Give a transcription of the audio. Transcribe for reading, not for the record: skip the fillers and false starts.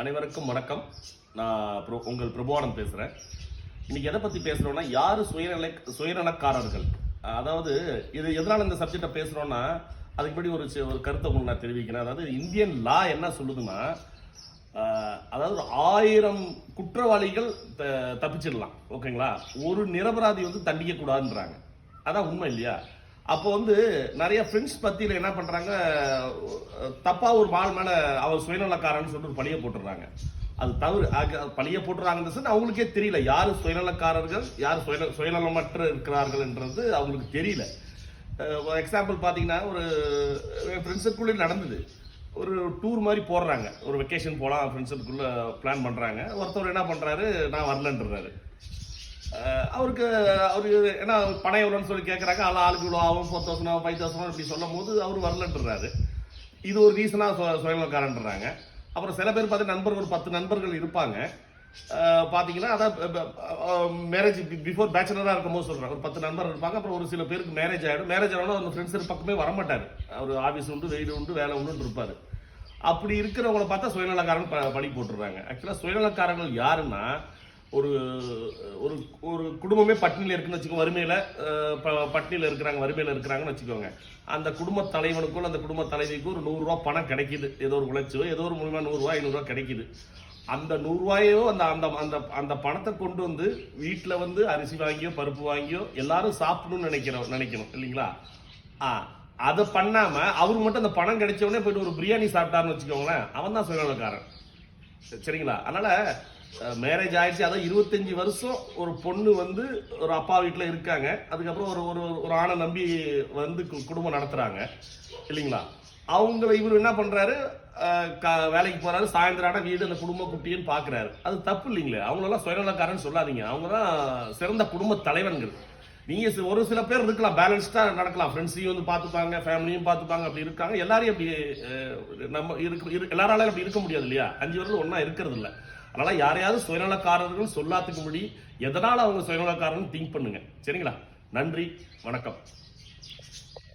அனைவருக்கும் வணக்கம். நான் உங்கள் பிரபுவானந்த் பேசுகிறேன். இன்னைக்கு எதை பற்றி பேசுகிறோன்னா, யார் சுயநலக்காரர்கள். அதாவது இது எதனால் இந்த சப்ஜெக்டை பேசுகிறோன்னா, அதுக்கு முன்னாடி ஒரு கருத்தை உங்களுக்கு நான் தெரிவிக்கிறேன். அதாவது இந்தியன் லா என்ன சொல்லுதுன்னா, அதாவது 1000 குற்றவாளிகள் தப்பிச்சிடலாம், ஓகேங்களா, ஒரு நிரபராதி தண்டிக்க கூடாதுன்றாங்க. அதான் உண்மை இல்லையா? அப்போ நிறைய ஃப்ரெண்ட்ஸ் பத்தியில் என்ன பண்றாங்க, தப்பா ஒரு ஆள் மேல அவர் சுயநலக்காரன்னு சொல்லிட்டு ஒரு பழிய போட்டுறாங்க. அது தவறு. பழிய போட்டுறாங்கன்னு அவங்களுக்கே தெரியல யாரு சுயநலக்காரர்கள், யார் சுயநலமற்ற இருக்கிறார்கள் என்றது அவங்களுக்கு தெரியல. எக்ஸாம்பிள் பாத்தீங்கன்னா, ஒரு ஃப்ரெண்ட்ஸுக்குள்ளே நடந்தது. ஒரு டூர் மாதிரி போடுறாங்க, ஒரு வெக்கேஷன் போகலாம் ஃப்ரெண்ட்ஸுக்குள்ள பிளான் பண்றாங்க. ஒருத்தர் என்ன பண்றாரு, நான் வரலன்றாரு. அவரு என்ன பணம் எவ்வளோன்னு சொல்லி கேட்குறாங்க. ஆளுக்கு இவ்வளோ ஆகும், 4000 5000 இப்படி சொல்லும் போது அவர் வரலன்றாரு. இது ஒரு ரீசனாக சுயநலக்காரன்றாங்க. அப்புறம் சில பேர் பார்த்தீங்கன்னா, நண்பர்கள் ஒரு 10 நண்பர்கள் இருப்பாங்க. பார்த்தீங்கன்னா, அதான் மேரேஜ் பிஃபோர் பேச்சுலராக இருக்கும்போது சொல்கிறாங்க, ஒரு 10 நண்பர்கள் இருப்பாங்க. அப்புறம் ஒரு சில பேருக்கு மேரேஜ் ஆகிடும். மேரேஜ் ஆகணும், அந்த ஃப்ரெண்ட்ஸ் பக்கமே வரமாட்டார். அவர் ஆஃபீஸ் உண்டு, வெயில் உண்டு, வேலை உண்டு இருப்பார். அப்படி இருக்கிறவங்களை பார்த்தா சுயநலக்காரன் பழி போட்டுடுறாங்க. ஆக்சுவலாக சுயநலக்காரர்கள் யாருன்னா, ஒரு ஒரு ஒரு குடும்பமே பட்டினியில் இருக்குன்னு வச்சுக்கோங்க, பட்டினியில் இருக்கிறாங்க, வறுமையில் இருக்கிறாங்கன்னு வச்சுக்கோங்க. அந்த குடும்ப தலைவனுக்கும் அந்த குடும்ப தலைவிக்கும் ஒரு 100 ரூபா பணம் கிடைக்குது. ஏதோ ஒரு உழைச்சோ ஏதோ ஒரு மூலமா 100 ரூபா 500 ரூபா கிடைக்குது. அந்த 100 ரூபாயோ அந்த அந்த அந்த பணத்தை கொண்டு வீட்டில் அரிசி வாங்கியோ பருப்பு வாங்கியோ எல்லாரும் சாப்பிடணும்னு நினைக்கணும் இல்லைங்களா? அதை பண்ணாம அவருக்கு மட்டும் அந்த பணம் கிடைச்ச உடனே போயிட்டு ஒரு பிரியாணி சாப்பிட்டாருன்னு வச்சுக்கோங்களேன், அவன் தான் சுயநலக்காரன். சரிங்களா? அதனால மேரேஜ் ஆயிடுச்சு, அதான் 25 வருஷம் ஒரு பொண்ணு ஒரு அப்பா வீட்டில் இருக்காங்க. அதுக்கப்புறம் ஒரு ஆணை நம்பி குடும்பம் நடத்துறாங்க இல்லைங்களா? அவங்கள இவர் என்ன பண்றாரு, வேலைக்கு போறாரு, சாயந்தரம் ஆனா வீடு அந்த குடும்ப குட்டின்னு பாக்குறாரு. அது தப்பு இல்லைங்களே. அவங்களெல்லாம் சுயநலக்காரன்னு சொல்லாதீங்க. அவங்க தான் சிறந்த குடும்ப தலைவன்கள். நீங்க ஒரு சில பேர் இருக்கலாம், பேலன்ஸ்டா நடக்கலாம், ஃப்ரெண்ட்ஸையும் பார்த்துப்பாங்க, ஃபேமிலியும் பார்த்துப்பாங்க, அப்படி இருக்காங்க. எல்லாரையும் அப்படி நம்ம எல்லாராலும் அப்படி இருக்க முடியாது இல்லையா? 5 வருடம் ஒன்னா இருக்கிறது இல்லை. அதனால யாரையாவது சுயநலக்காரர்கள் சொல்லாத்துக்கு முடி எதனால அவங்க சுயநலக்காரன்னு திங்க் பண்ணுங்க. சரிங்களா? நன்றி, வணக்கம்.